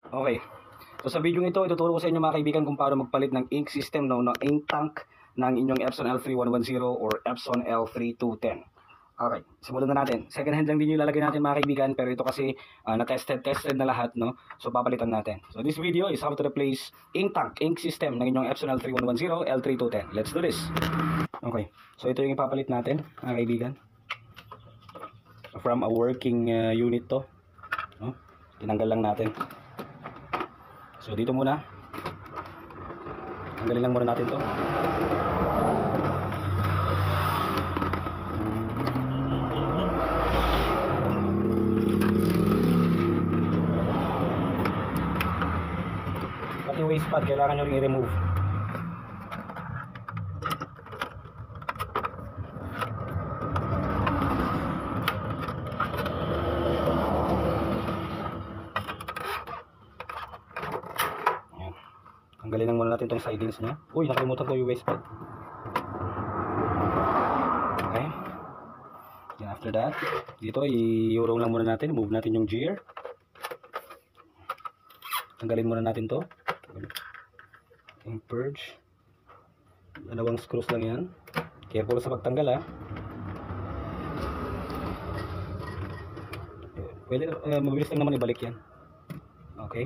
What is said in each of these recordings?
Okay. So sa video ito, ituturo ko sa inyo mga kaibigan kung paano magpalit ng ink system, no, ng ink tank ng inyong Epson L3110 or Epson L3210. Okay, simulan na natin. Second hand lang din yung ilalagay natin mga kaibigan, pero ito kasi na-tested na lahat, no? So papalitan natin. So this video is how to replace ink tank, ink system ng inyong Epson L3110, L3210. Let's do this. Okay, so ito yung ipapalit natin mga kaibigan. From a working unit to, no? Tinanggal lang natin. So dito muna, tanggalin lang muna natin to. Pati waste pad kailangan nyo rin i-remove. Tanggalin lang muna natin itong sidings nya. Uy, nakalimutan ko yung waste pad. Okay. And after that, dito i-urong lang muna natin. Move natin yung gear. Tanggalin muna natin to. Yung purge. Dalawang screws lang yan. Careful sa pagtanggal ha. Pwede, mabilis lang naman ibalik yan. Okay.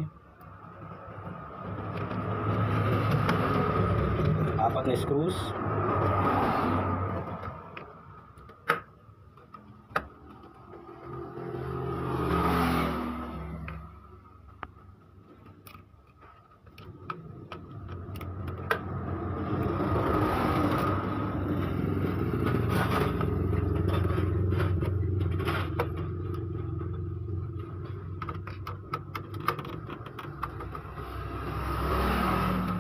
Apat na screws.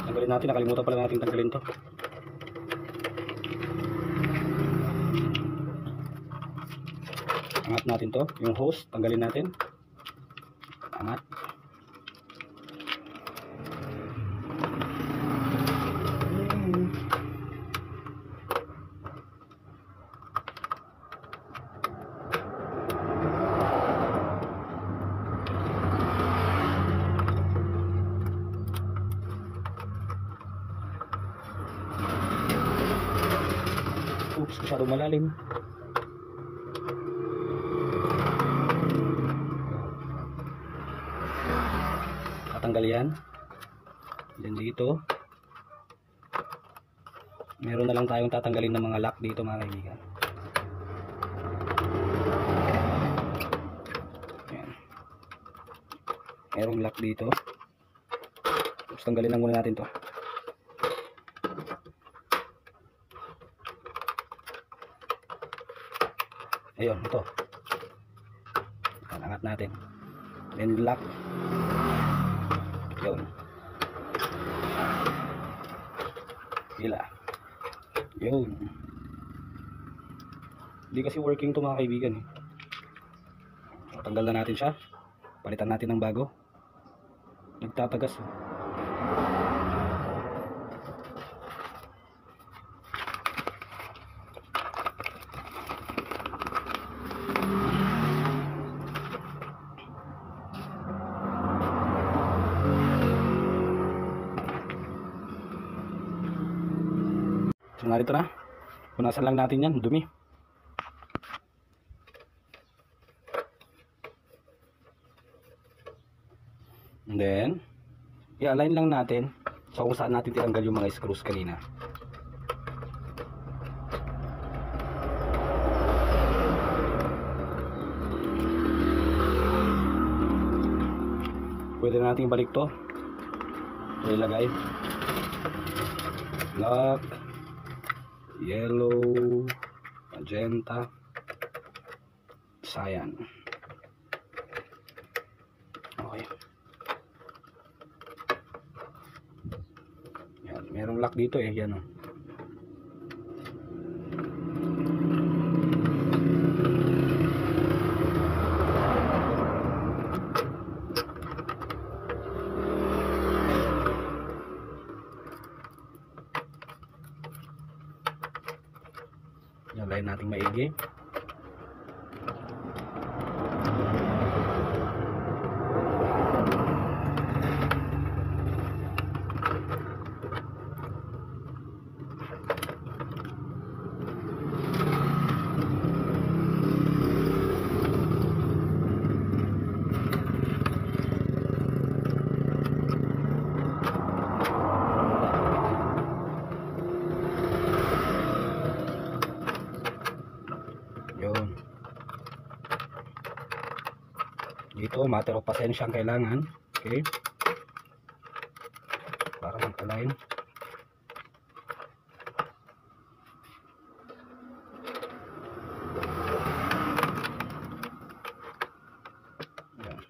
Tanggalin natin, nakalimutan pala natin tanggalin to. Angat natin to, yung hose, tanggalin natin. Angat. Oops, masyadong malalim. Tatanggal yan. Then dito, meron na lang tayong tatanggalin ng mga lock dito mga kaibigan. Ayan. Merong lock dito. Tapos tanggalin lang muna natin to. Ayun, ito. Angat natin. Then lock. Yun. Hila. Yun. Hindi kasi working to mga kaibigan eh. So, tanggal na natin siya. Palitan natin ng bago. Nagtatagas eh. So narito na. Punasan lang natin yan, dumi. And then i-align lang natin sa kung saan natin tinanggal yung mga screws kanina. Pwede na natin balik to. Ilagay black, yellow, magenta, cyan. Okay. Yan, merong lock dito eh, yan oh. Lagyan natin maigi. matter of pasensya ang kailangan. Okay? Para mag-align. Yan.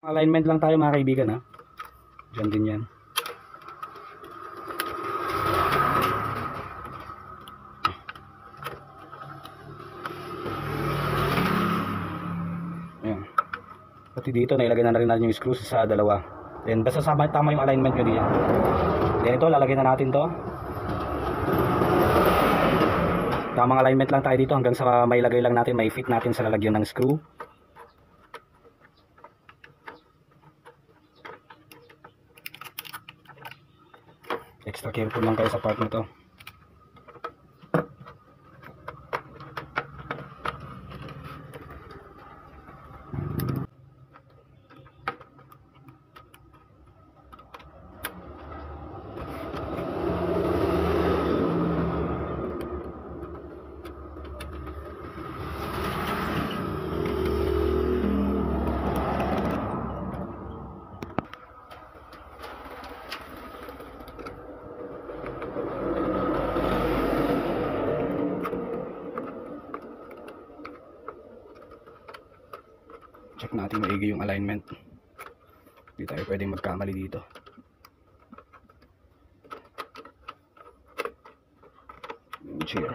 Alignment lang tayo mga kaibigan, ha. Diyan din yan. Ayan. Pati dito nailagay na rin natin yung screws sa dalawa. Then basta tama yung alignment nyo diyan. Then ito lalagay na natin to. Tamang alignment lang tayo dito hanggang sa may lagay lang natin, may fit natin sa lalagyan ng screw. Extra careful lang kayo sa part nito. Check natin maigi yung alignment. Hindi tayo pwedeng magkamali dito. Yung chair.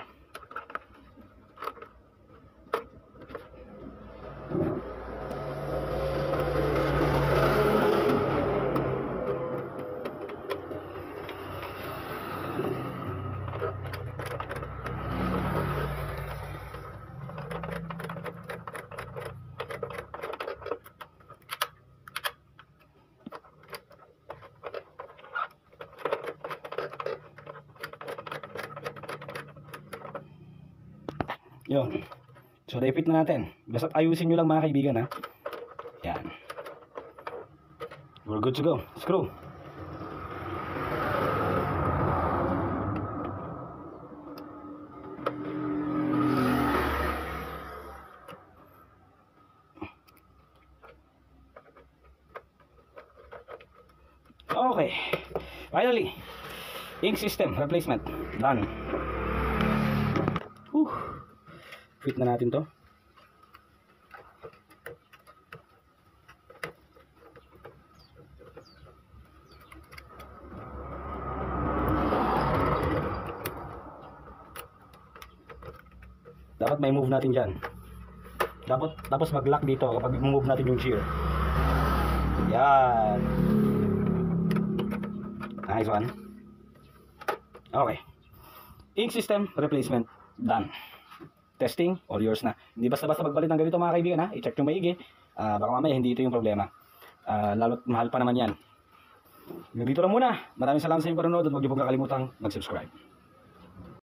Yun. So, na-fit na natin. Basta ayusin nyo lang mga kaibigan, ha. Yan. We're good to go. Screw. Okay. Finally, ink system replacement. Done. Whew. Fit na natin to. Dapat may move natin dyan. Tapos mag-lock dito kapag move natin yung shear. Yan. Nice one. Okay. Ink system replacement. Done. Testing, all yours na. Hindi basta-basta magpalit ng ganito mga kaibigan, ha. I-check nyo maigi. Baka mamaya hindi ito yung problema. Lalo't mahal pa naman yan. Dito lang muna. Maraming salamat sa inyong panonood at huwag niyo pong kakalimutang mag-subscribe.